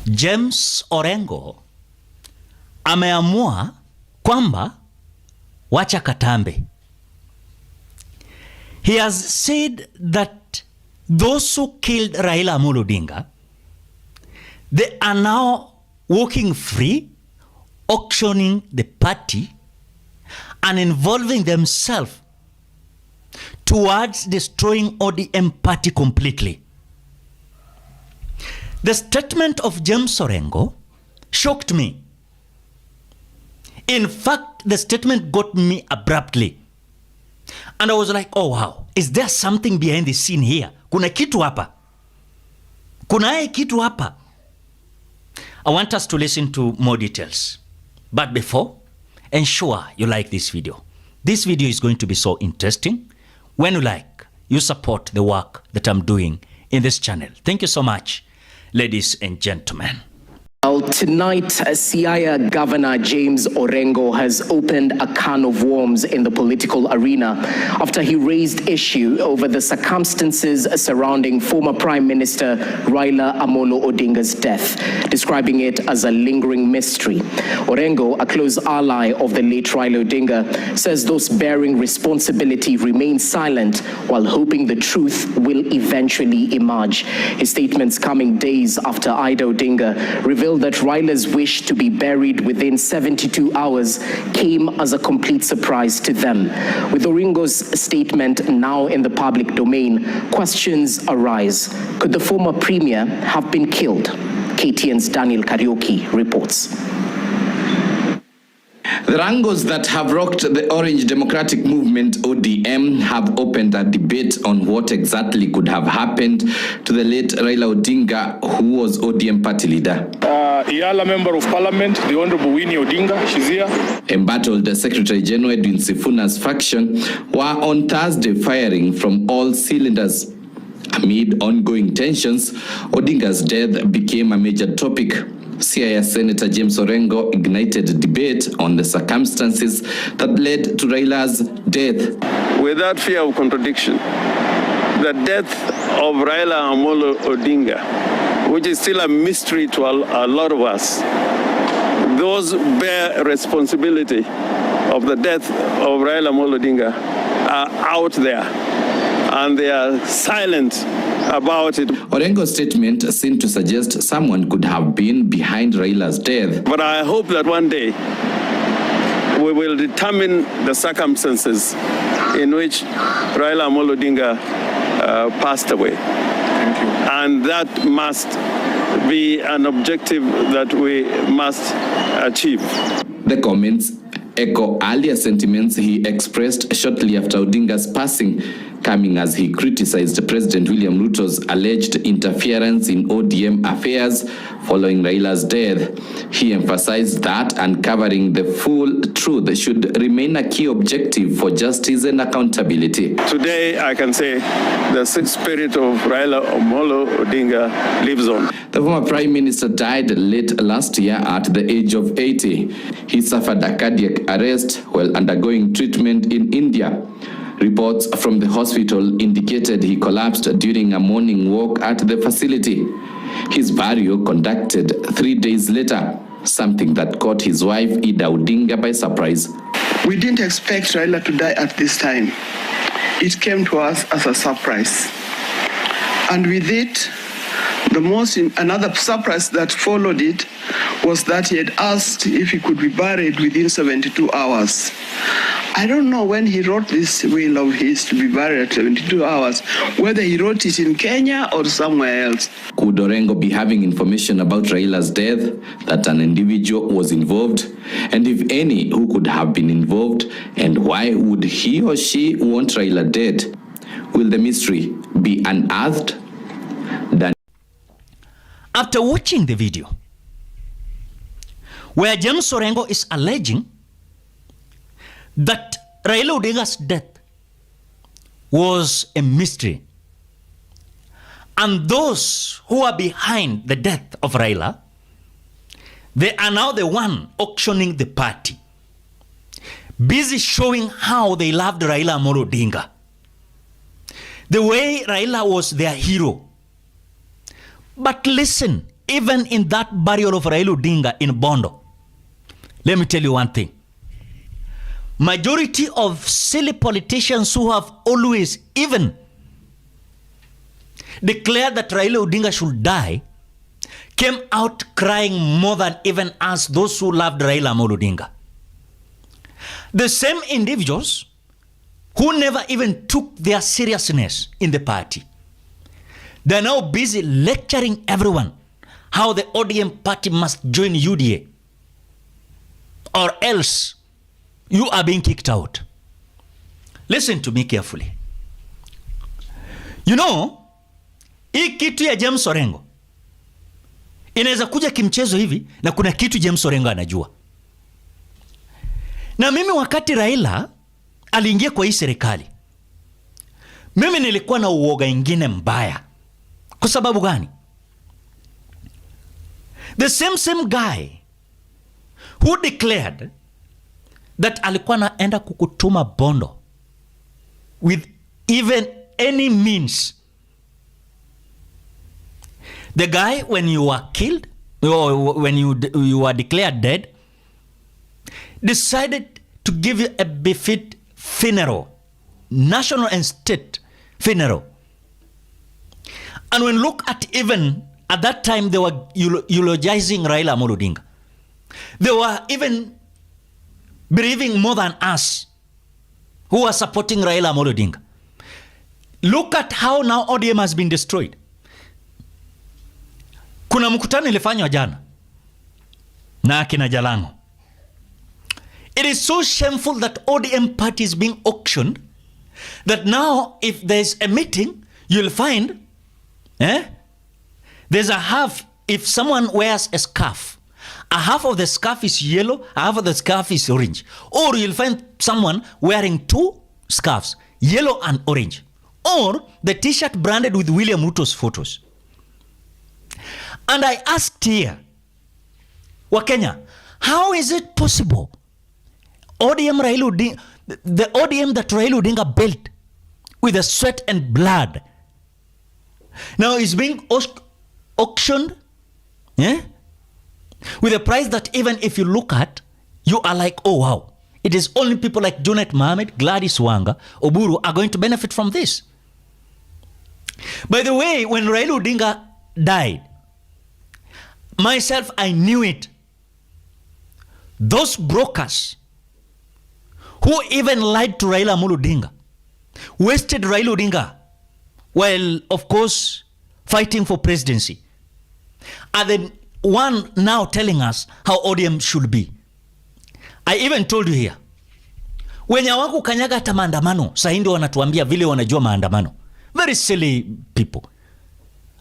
James Orengo ameamua kwamba wacha katambe. He has said that those who killed Raila Amolo Odinga, they are now walking free, auctioning the party and involving themselves towards destroying ODM party completely. The statement of James Orengo shocked me. In fact, the statement got me abruptly. And I was like, oh wow, is there something behind the scene here? Kuna kitu hapa. Kuna kitu hapa. I want us to listen to more details. But before, ensure you like this video. This video is going to be so interesting. When you like, you support the work that I'm doing in this channel. Thank you so much, ladies and gentlemen. Tonight, Siaya Governor James Orengo has opened a can of worms in the political arena after he raised issue over the circumstances surrounding former Prime Minister Raila Amolo Odinga's death, describing it as a lingering mystery. Orengo, a close ally of the late Raila Odinga, says those bearing responsibility remain silent while hoping the truth will eventually emerge. His statements coming days after Ida Odinga revealed that Raila's wish to be buried within 72 hours came as a complete surprise to them. With Orengo's statement now in the public domain, questions arise. Could the former premier have been killed? KTN's Daniel Karaoke reports. The wrangles that have rocked the Orange Democratic Movement ODM have opened a debate on what exactly could have happened to the late Raila Odinga, who was ODM party leader. Yala Member of Parliament, the Honorable Winnie Odinga, she's here. Embattled Secretary General Edwin Sifuna's faction were on Thursday firing from all cylinders. Amid ongoing tensions, Odinga's death became a major topic. Siaya Senator James Orengo ignited a debate on the circumstances that led to Raila's death. Without fear of contradiction, the death of Raila Amolo Odinga, which is still a mystery to a lot of us, those bear responsibility of the death of Raila Amolo Odinga are out there, and they are silent about it. Orengo's statement seemed to suggest someone could have been behind Raila's death. But I hope that one day we will determine the circumstances in which Raila Amolo Odinga passed away. Thank you. And that must be an objective that we must achieve. The comments echo earlier sentiments he expressed shortly after Odinga's passing, coming as he criticized President William Ruto's alleged interference in ODM affairs following Raila's death. He emphasized that uncovering the full truth should remain a key objective for justice and accountability. Today, I can say the spirit of Raila Amolo Odinga lives on. The former Prime Minister died late last year at the age of 80. He suffered a cardiac arrest while undergoing treatment in India. Reports from the hospital indicated he collapsed during a morning walk at the facility. His burial conducted 3 days later, something that caught his wife Ida Odinga by surprise. We didn't expect Raila to die at this time. It came to us as a surprise. And with it, another surprise that followed it was that he had asked if he could be buried within 72 hours. I don't know when he wrote this will of his to be buried at 72 hours, whether he wrote it in Kenya or somewhere else. Could Orengo be having information about Raila's death, that an individual was involved? And if any, who could have been involved? And why would he or she want Raila dead? Will the mystery be unearthed? After watching the video, where James Orengo is alleging that Raila Odinga's death was a mystery, and those who are behind the death of Raila, they are now the one auctioning the party, busy showing how they loved Raila Amolo Odinga, the way Raila was their hero. But listen, even in that burial of Raila Odinga in Bondo, let me tell you one thing. Majority of silly politicians who have always even declared that Raila Odinga should die came out crying more than even us, those who loved Raila Odinga. The same individuals who never even took their seriousness in the party, they're now busy lecturing everyone how the ODM party must join UDA or else you are being kicked out. Listen to me carefully. You know, hii kitu ya James Orengo inaweza kuja kimchezo hivi na kuna kitu James Orengo anajua. Na mimi wakati Raila aliingia kwa hii serikali, mimi nilikuwa na uoga ingine mbaya. Kwa sababu gani? The same guy who declared that alikuwa naenda kukutuma Bondo with even any means. The guy, when you were killed, or when you were declared dead, decided to give you a befit funeral, national and state funeral. And when look at even at that time, they were eulogizing Raila Odinga. They were even believing more than us who are supporting Raila Odinga. Look at how now ODM has been destroyed. Kuna mkutano ilifanywa jana na akina Jalango. It is so shameful that ODM party is being auctioned that now if there's a meeting, you'll find there's a half. If someone wears a scarf, a half of the scarf is yellow, a half of the scarf is orange. Or you'll find someone wearing two scarves, yellow and orange. Or the t-shirt branded with William Ruto's photos. And I asked here, Wakenya, how is it possible ODM Raila Odinga, the ODM that Raila Odinga built with the sweat and blood, now is being auctioned with a price that even if you look at, you are like, oh wow, it is only people like Junet Mohammed, Gladys Wanga, Oburu are going to benefit from this. By the way, when Raila Odinga died, myself, I knew it. Those brokers who even lied to Raila Odinga, wasted Raila Odinga while, of course, fighting for presidency, are the one now telling us how ODM should be. I even told you here, wenye waku kanyaga hata maandamano, sahi ndio wanatuambia vile wanajua maandamano. Very silly people.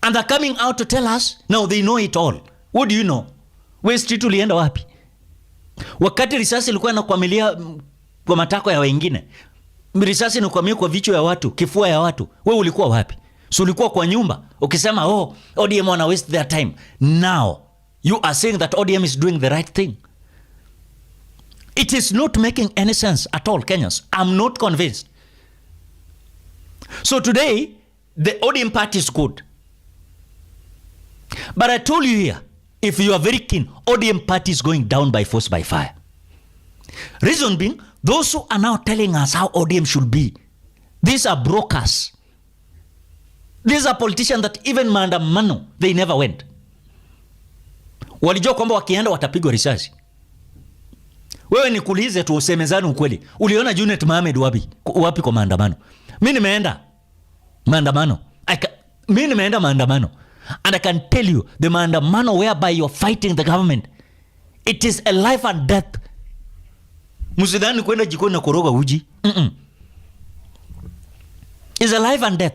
And they're coming out to tell us, now they know it all. What do you know? We street ulienda wapi? Wakati risasi ilikuwa inakwamilia kwa matako ya wengine, risasi inakwamia kwa vichwa ya watu, kifua ya watu, wewe ulikuwa wapi? So ulikuwa kwa nyumba ukisema oh, ODM wana waste their time. Now you are saying that ODM is doing the right thing. It is not making any sense at all, Kenyans. I'm not convinced. So today the ODM party is good. But I told you here, if you are very keen, ODM party is going down by force, by fire. Reason being, those who are now telling us how ODM should be, these are brokers. These are politicians that even maandamano, they never went. Walijua kwamba wakienda watapigwa risasi. Wewe nikuulize tu usemezane ukweli. Uliona Junet Mohammed wapi kwa maandamano? Mimi nimeenda maandamano. Mimi nimeenda maandamano. And I can tell you, the maandamano whereby you're fighting the government, it is a life and death. Musidhani kwenda jikoni na koroga uji. It's a life and death.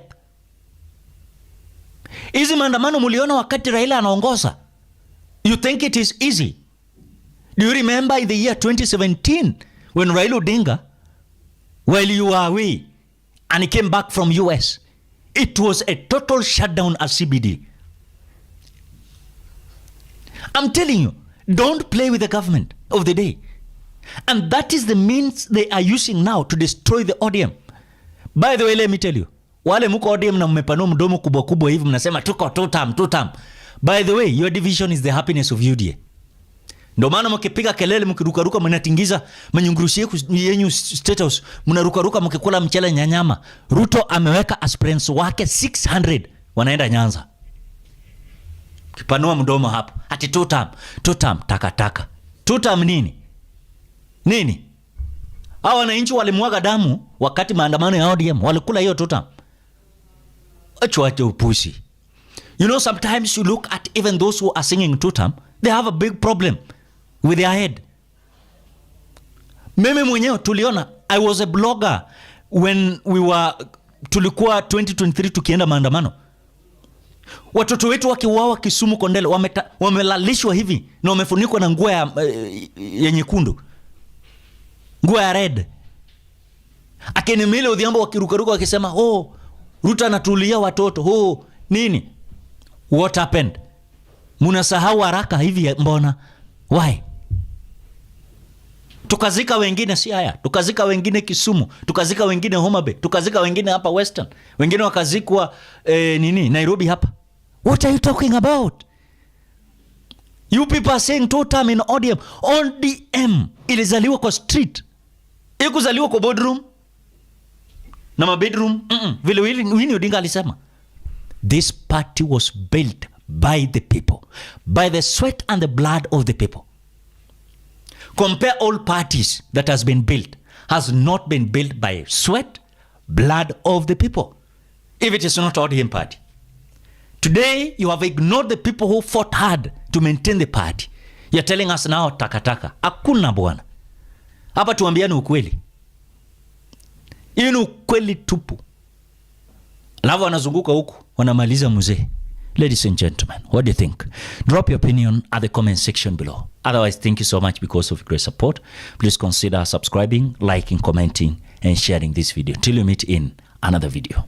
Hizi maandamano muliona wakati Raila anaongoza. You think it is easy? Do you remember in the year 2017 when Raila Odinga, while you were away and he came back from US, it was a total shutdown at CBD. I'm telling you, don't play with the government of the day. And that is the means they are using now to destroy the ODM. By the way, let me tell you, wale muko ODM na mmepanua mdomo kubwa kubwa hivi mnasema tuko two term. By the way, your division is the happiness of UDA. Ndio maana mkipiga kelele, mkirukaruka, mnatingiza manyungurushi yenyu State House, mnarukaruka mkikula mchele nyanyama. Ruto ameweka aspirants wake 600 wanaenda Nyanza. Kipanua mdomo hapo. Ati two term taka. Two term nini? Nini? Hao wananchi walimwaga damu wakati maandamano ya ODM, walikula hiyo two term. Acha upusi. You know, sometimes you look at even those who are singing two term, they have a big problem with their head. Mimi mwenyewe tuliona, I was a blogger when tulikuwa 2023 tukienda maandamano. Watoto wetu wakiuawa Kisumu Kondele, wamelalishwa hivi na wamefunikwa na nguo ya nyekundu, nguo ya red. Akenimile Odhiambo wakirukaruka wakisema, oh, Ruto anatulia watoto, oh, nini? What happened? Munasahau haraka hivi mbona? Why? Tukazika wengine Siaya, tukazika wengine Kisumu, tukazika wengine Homa Bay, tukazika wengine hapa Western, wengine wakazikwa Nairobi hapa. What are you talking about? You people are saying two term in ODM. ODM ilizaliwa kwa street, ikuzaliwa kwa boardroom na mabedroom. Vile Winnie Odinga alisema, this party was built by the people, by the sweat and the blood of the people. Compare all parties that has not been built by sweat, blood of the people. If it is not ODM party. Today, you have ignored the people who fought hard to maintain the party. You're telling us now, takataka. Hakuna bwana. Hapa tuambiane ukweli. Hiyo ni ukweli tupu. Alafu wanazunguka huku, wanamaliza mzee. Ladies and gentlemen, what do you think? Drop your opinion at the comment section below. Otherwise, thank you so much because of your great support. Please consider subscribing, liking, commenting, and sharing this video. Till you meet in another video.